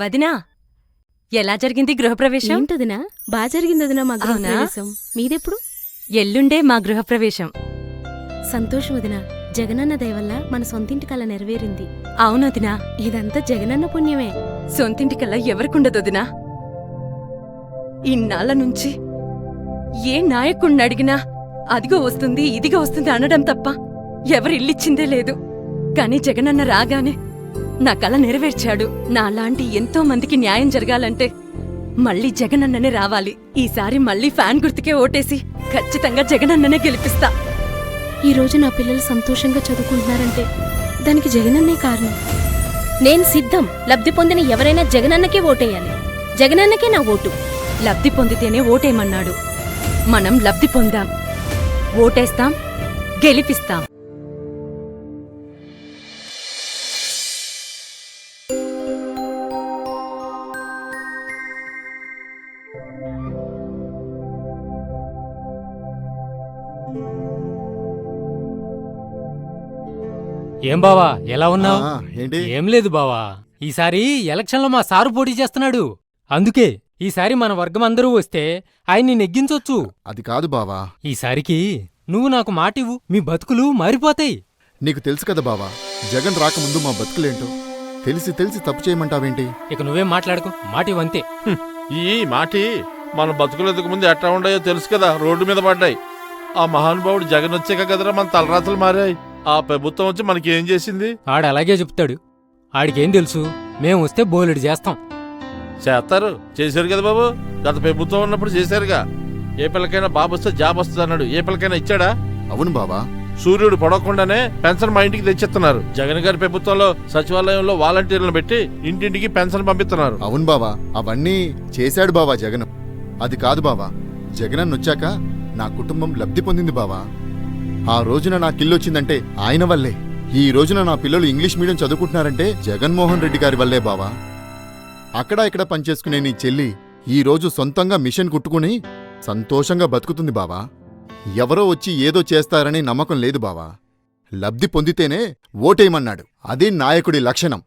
వదినా, ఎలా జరిగింది గృహప్రవేశం? ఏంటదినా? బాగా జరిగిందదినా మా గృహప్రవేశం. మీదెప్పుడు? ఎల్లుండే మా గృహప్రవేశం. సంతోషం వదినా. జగనన్న దయవల్ల మన సొంతింటి కల నెరవేరింది. అవునొదినా, ఇదంతా జగనన్న పుణ్యమే. సొంతింటికల్లా ఎవరికుండదొదినా? ఇన్నాళ్ల నుంచి ఏ నాయకుణ్ణడిగినా అదిగో వస్తుంది ఇదిగో వస్తుంది అనడం తప్ప ఎవరిల్లిచ్చిందే లేదు. కాని జగనన్న రాగానే నా కల నెరవేర్చాడు. నాలాంటి ఎంతో మందికి న్యాయం జరగాలంటే మళ్ళీ జగనన్ననే రావాలి. ఈసారి మళ్ళీ ఫ్యాన్ గుర్తుకే ఓటేసి ఖచ్చితంగా జగనన్ననే గెలిపిస్తా. ఈరోజు నా పిల్లలు సంతోషంగా చదువుకుంటున్నారంటే దానికి జగనన్నే కారణం. నేను సిద్ధం. లబ్ధి పొందిన ఎవరైనా జగనన్నకే ఓటేయాలి. జగనన్నకే నా ఓటు. లబ్ధి పొందితేనే ఓటేయమన్నాడు. మనం లబ్ధి పొందాం, ఓటేస్తాం, గెలిపిస్తాం. ఏం బావా, ఎలా ఉన్నావు? ఏంటి? ఏం లేదు బావా, ఈసారి ఎలక్షన్లో మా సారు పోటీ చేస్తున్నాడు. అందుకే ఈసారి మన వర్గం అందరూ వస్తే ఆయన్ని నెగ్గించొచ్చు. అది కాదు బావా. ఈసారికి నువ్వు నాకు మాటివ్వు, మీ బతుకులు మారిపోతాయి. నీకు తెలుసు కదా బావా, జగన్ రాకముందు మా బతుకులేంటో. తెలిసి తెలిసి తప్పు చేయమంటావేంటి? ఇక నువ్వేం మాట్లాడుకో, మాటివ్వంతే. ఈ మాటి మన బతుకులెందుకు ముందు ఎట్లా ఉండాయో తెలుసు కదా. రోడ్డు మీద పడ్డాయి. ఆ మహానుభావుడు జగన్ వచ్చాక కదరా మన తలరాతలు మారాయి. ఆ ప్రభుత్వం వచ్చి మనకి ఏం చేసింది? ఆడలాగే చెప్తాడు. ఆడికేం తెలుసు? మేం వస్తే బోలెడు చేస్తాం. చేస్తారు, చేశారు కదా బాబు. గత ప్రభుత్వం ఉన్నప్పుడు చేశారుగా. ఏ పిల్లకైనా బాబు వస్తే జాబ్ వస్తుంది అన్నాడు. ఏ పిల్లకైనా ఇచ్చాడా? అవును బావా. సూర్యుడు పడకుండానే పెన్షన్ మా ఇంటికి తెచ్చిస్తున్నారు. జగన్ గారి ప్రభుత్వంలో సచివాలయంలో వాలంటీర్లను పెట్టి ఇంటింటికి పెన్షన్ పంపిస్తున్నారు. అవును బావా, అవన్నీ చేశాడు బావా జగన్. అది కాదు బావా, జగనన్న వచ్చాక నా కుటుంబం లబ్ధి పొందింది బావా. ఆ రోజున నాకిల్లొచ్చిందంటే ఆయన వల్లే. ఈ రోజున నా పిల్లలు ఇంగ్లీష్ మీడియం చదువుకుంటున్నారంటే జగన్మోహన్ రెడ్డి గారి వల్లే బావా. అక్కడా ఇక్కడ పనిచేసుకునే నీ చెల్లి ఈ రోజు సొంతంగా మిషన్ కుట్టుకుని సంతోషంగా బతుకుతుంది బావా. ఎవరో వచ్చి ఏదో చేస్తారని నమ్మకం లేదు బావా. లబ్ధి పొందితేనే ఓటేయమన్నాడు. అదే నాయకుడి లక్షణం.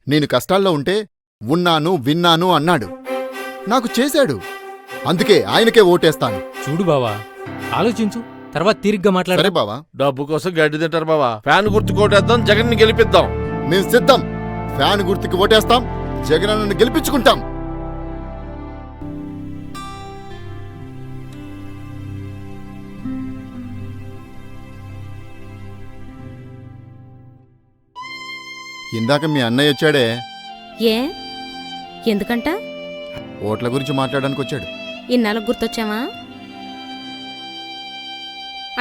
నేను కష్టాల్లో ఉంటే ఉన్నాను విన్నాను అన్నాడు. నాకు చేశాడు. అందుకే ఆయనకే ఓటేస్తాను. చూడు బావా, ఆలోచించు, తర్వాత తీరిగ్గా మాట్లాడు. సరే బావా. డబ్బు కోసం గడ్డి తింటారు బాబా. ఫ్యాన్ గుర్తు కోటేద్దాం, జగన్ ని గెలిపిద్దాం. మేము సిద్ధం. ఫ్యాన్ గుర్తుకి ఓటేస్తాం, జగనన్నను గెలిపించుకుంటాం. ఇందాక మీ అన్నయ్య వచ్చాడే. ఏ ఎందుకంట? ఓట్ల గురించి మాట్లాడడానికి వచ్చాడు. ఇన్నాళ్ళకు గుర్తొచ్చావా?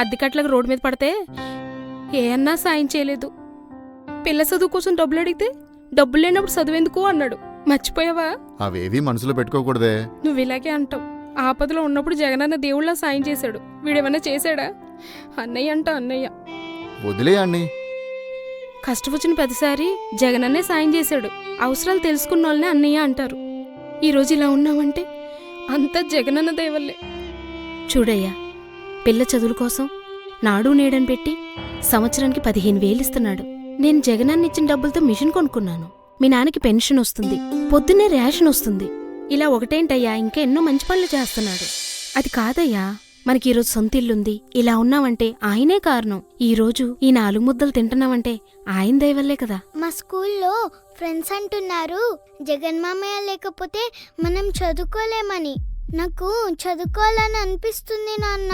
అద్దెకట్లకు రోడ్డు మీద పడితే ఏ అన్నా సాయం చేయలేదు. పిల్ల చదువు కోసం డబ్బులు అడిగితే డబ్బులు లేనప్పుడు చదువెందుకు అన్నాడు. మర్చిపోయావా? అవేవీ మనసులో పెట్టుకోకూడదే. నువ్వు ఇలాగే అంటావు. ఆపదలో ఉన్నప్పుడు జగనన్న దేవుళ్ళ సాయం చేశాడు. వీడేమన్నా చేశాడా? అన్నయ్య అంట అన్నయ్య. వదిలేయండి. కష్టం వచ్చిన ప్రతిసారి జగనన్నే సాయం చేశాడు. అవసరాలు తెలుసుకున్న వాళ్ళనే అన్నయ్య అంటారు. ఈరోజు ఇలా ఉన్నామంటే అంతా జగనన్న దయవల్లే. చూడయ్యా, పిల్ల చదువుల కోసం నాడు నేడని పెట్టి సంవత్సరానికి 15,000 ఇస్తున్నాడు. నేను జగనన్న ఇచ్చిన డబ్బులతో మిషన్ కొనుక్కున్నాను. మీ నాన్నకి పెన్షన్ వస్తుంది, పొద్దున్నే రేషన్ వస్తుంది. ఇలా ఒకటేంటయ్యా, ఇంకా ఎన్నో మంచి పనులు చేస్తున్నాడు. అది కాదయ్యా, మనకి ఈరోజు సొంత ఇల్లుంది. ఇలా ఉన్నామంటే ఆయనే కారణం. ఈరోజు ఈ 4 ముద్దలు తింటున్నామంటే ఆయన దయవల్లే కదా. మా స్కూల్లో ఫ్రెండ్స్ అంటున్నారు జగన్ మామయ్య లేకపోతే మనం చదువుకోలేమని. నాకు చదువుకోవాలని అనిపిస్తుంది నాన్న.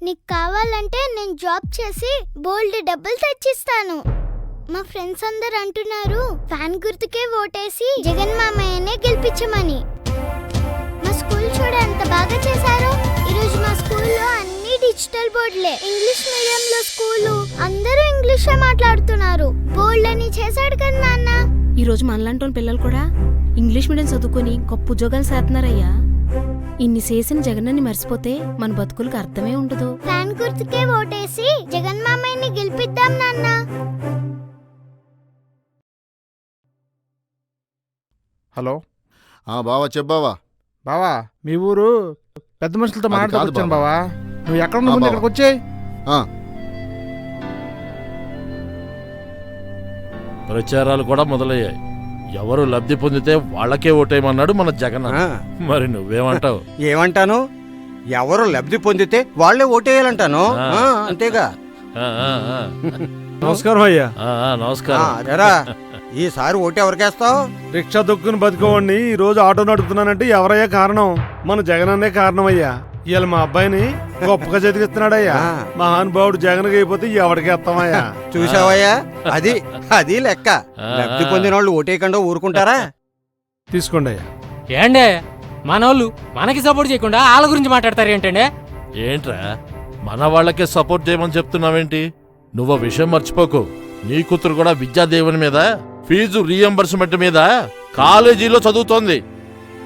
నీకు కావాలంటే నేను జాబ్ చేసి బోల్డ్ డబ్బులు తెచ్చిస్తాను. మా ఫ్రెండ్స్ అందరు అంటున్నారు ఫ్యాన్ గుర్తుకే ఓటేసి జగన్ మామయ్యనే గెలిపించమని. మా స్కూల్ చూడ ఎంత బాగా చేశారో. ఈరోజు మా స్కూల్లో అన్ని డిజిటల్ బోర్డులే. ఇంగ్లీష్ మీడియంలో స్కూలు అందరూ ఇంగ్లీషే మాట్లాడుతున్నారు. బోల్డ్ అని చేశాడు కదా నాన్న. ఈరోజు మనలాంటి పిల్లలు కూడా ఇంగ్లీష్ మీడియం చదువుకుని గొప్ప ఉద్యోగాలు చేస్తున్నారయ్యా. ఇన్ని చేసిన జగనన్ని మర్చిపోతే మన బతుకులకు అర్థమే ఉండదు. ఫ్యాన్ గుర్తుకే ఓటేసి జగన్ మామయ్యని గెలిపిద్దాం నాన్న. హలో. బావా చెప్పావా. బావా, మీ ఊరు పెద్ద మనుషులతో అది కాదు మాట్లాడుతాను బావా. బావా. నువ్వు ఎక్కడ ముందు బావా. ఇక్కడికి వచ్చాయి. ప్రచారాలు కూడా మొదలయ్యాయి. ఎవరు లబ్ధి పొందితే వాళ్ళకే ఓటేయమన్నాడు మన జగన్ అన్న. ఆ, మరి నువ్వేమంటావు? ఏమంటాను? ఎవరు లబ్ధి పొందితే వాళ్లే ఓటేయాలంటాను. ఆ. అంతేగా. ఆ, ఆ, ఆ. నమస్కారం అయ్యా. ఆ, ఆ, నమస్కారం. అదేరా, ఈసారి ఓటు ఎవరికేస్తావు? రిక్షా దొక్కుని బతుకోవండి ఈ రోజు ఆటో నడుపుతున్నానంటే ఎవరయ్యా కారణం? మన జగన్ అన్నే కారణం అయ్యా. ఇవాళ మా అబ్బాయిని గొప్పగా చదివిస్తున్నాడయ్యా. ఆ. మహానుభావుడు జగన్ అయిపోతే ఎవరికి ఎత్తామయ్యా? చూసావయ్యా, అది అది లెక్క. లబ్ధి పొందిన వాళ్ళు ఓటేయకుండా ఊరుకుంటారా? తీసుకోండి అయ్యా. ఏండే మనోళ్ళు మనకి సపోర్ట్ చేయకుండా వాళ్ళ గురించి మాట్లాడతారు ఏంటండే? ఏంట్రా మన వాళ్ళకే సపోర్ట్ చేయమని చెప్తున్నావేంటి? నువ్వు విషయం మర్చిపోకు. నీ కూతురు కూడా విద్యాదేవుని మీద ఫీజు రీఎంబర్స్మెంట్ మీద కాలేజీలో చదువుతోంది.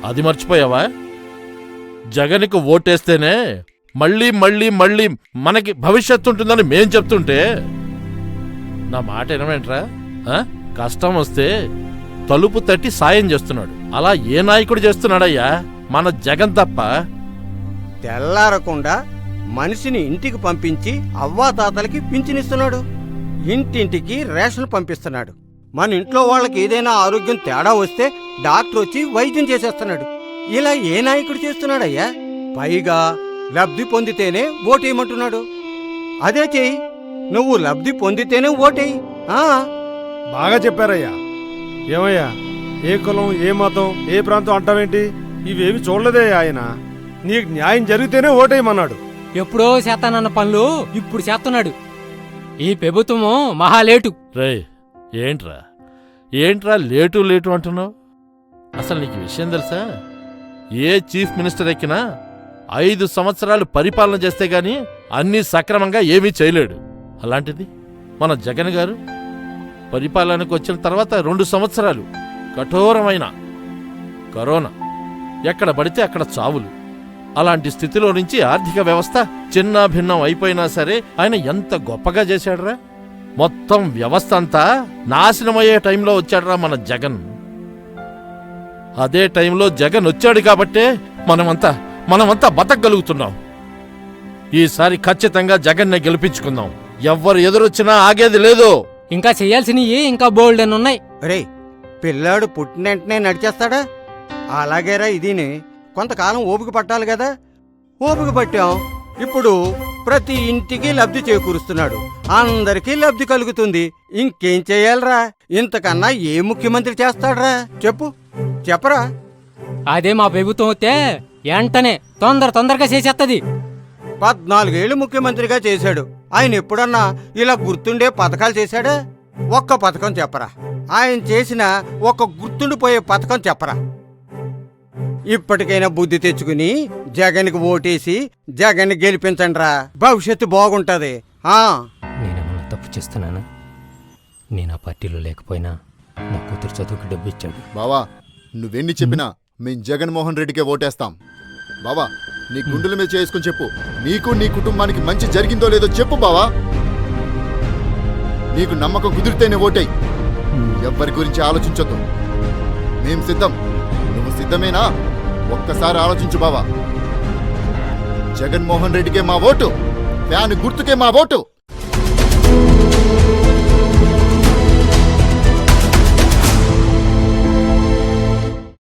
అది మర్చిపోయావా? జగన్కు ఓటేస్తేనే మళ్ళీ మళ్ళీ మళ్ళీ మనకి భవిష్యత్తు ఉంటుందని మేం చెప్తుంటే నా మాట వినవేంట్రా? కష్టం వస్తే తలుపు తట్టి సాయం చేస్తున్నాడు. అలా ఏ నాయకుడు చేస్తున్నాడయ్యా? మన జగన్ తప్ప. తెల్లారకుండా మనిషిని ఇంటికి పంపించి అవ్వాతాతలకి పింఛనిస్తున్నాడు. ఇంటింటికి రేషన్ పంపిస్తున్నాడు. మన ఇంట్లో వాళ్ళకి ఏదైనా ఆరోగ్యం తేడా వస్తే డాక్టర్ వచ్చి వైద్యం చేసేస్తున్నాడు. ఇలా ఏ నాయకుడు చేస్తున్నాడయ్యా? పైగా లబ్ధి పొందితేనే ఓటేయమంటున్నాడు. అదే చెయ్యి, నువ్వు లబ్ధి పొందితేనే ఓటేయి. బాగా చెప్పారయ్యా. ఏమయ్యా, ఏ కులం, ఏ మతం, ఏ ప్రాంతం అంటావేంటి? ఇవేమి చూడలేదే ఆయన. నీకు న్యాయం జరిగితేనే ఓటేయమన్నాడు. ఎప్పుడో చేస్తానన్న పనులు ఇప్పుడు చేస్తున్నాడు. ఈ ప్రభుత్వము మహాలేటు. రేయ్, ఏంట్రా ఏంట్రా లేటు లేటు అంటున్నావు? అసలు నీకు విషయం తెలుసా? ఏ చీఫ్ మినిస్టర్ ఎక్కినా 5 సంవత్సరాలు పరిపాలన చేస్తే గాని అన్నీ సక్రమంగా ఏమీ చేయలేడు. అలాంటిది మన జగన్ గారు పరిపాలనకు వచ్చిన తర్వాత 2 సంవత్సరాలు కఠోరమైన కరోనా, ఎక్కడ పడితే అక్కడ చావులు. అలాంటి స్థితిలో నుంచి ఆర్థిక వ్యవస్థ చిన్న భిన్నం అయిపోయినా సరే ఆయన ఎంత గొప్పగా చేశాడురా. మొత్తం వ్యవస్థ అంతా నాశనమయ్యే టైంలో వచ్చాడురా మన జగన్. అదే టైంలో జగన్ వచ్చాడు కాబట్టే మనమంతా బతకగలుగుతున్నాం. ఈసారి ఖచ్చితంగా జగన్నే గెలిపించుకుందాం. ఎవ్వరు ఎదురొచ్చినా ఆగేది లేదు. ఇంకా చెయ్యాల్సినవి ఇంకా బోల్డ్ అని ఉన్నాయి. రే, పిల్లాడు పుట్టిన వెంటనే నడిచేస్తాడా? అలాగేరా ఇదిని. కొంతకాలం ఓపిక పట్టాలి కదా. ఓపిక పట్టాం. ఇప్పుడు ప్రతి ఇంటికి లబ్ధి చేకూరుస్తున్నాడు. అందరికీ లబ్ధి కలుగుతుంది. ఇంకేం చెయ్యాలరా? ఇంతకన్నా ఏ ముఖ్యమంత్రి చేస్తాడ్రా? చెప్పరా. అదే మా ప్రభుత్వం వస్తే వెంటనే తొందరగా చేసేత్తది. 14 ఏళ్ళు ముఖ్యమంత్రిగా చేశాడు. ఆయన ఎప్పుడన్నా ఇలా గుర్తుండే పథకాలు చేశాడా? ఒక్క పథకం చెప్పరా. ఆయన చేసిన ఒక గుర్తుండిపోయే పథకం చెప్పరా. ఇప్పటికైనా బుద్ధి తెచ్చుకుని జగన్కి ఓటేసి జగన్ గెలిపించండిరా. భవిష్యత్తు బాగుంటది. నేనేమన్నా తప్పు చేస్తున్నానా? నేను ఆ పార్టీలో లేకపోయినా నా కూతురు చదువుకి డబ్బు ఇచ్చాడు. బావా, నువ్వెన్ని చెప్పినా మేం జగన్మోహన్ రెడ్డికే ఓటేస్తాం. బావా, నీ గుండెల మీద చేసుకుని చెప్పు. నీకు నీ కుటుంబానికి మంచి జరిగిందో లేదో చెప్పు బావా. నీకు నమ్మకం కుదిరితేనే ఓటేయ్. ఎవ్వరి గురించి ఆలోచించొద్దు. మేం సిద్ధం. నువ్వు సిద్ధమేనా? ఒక్కసారి ఆలోచించు బావా. జగన్మోహన్ రెడ్డికే మా ఓటు. ఫ్యాన్ గుర్తుకే మా ఓటు.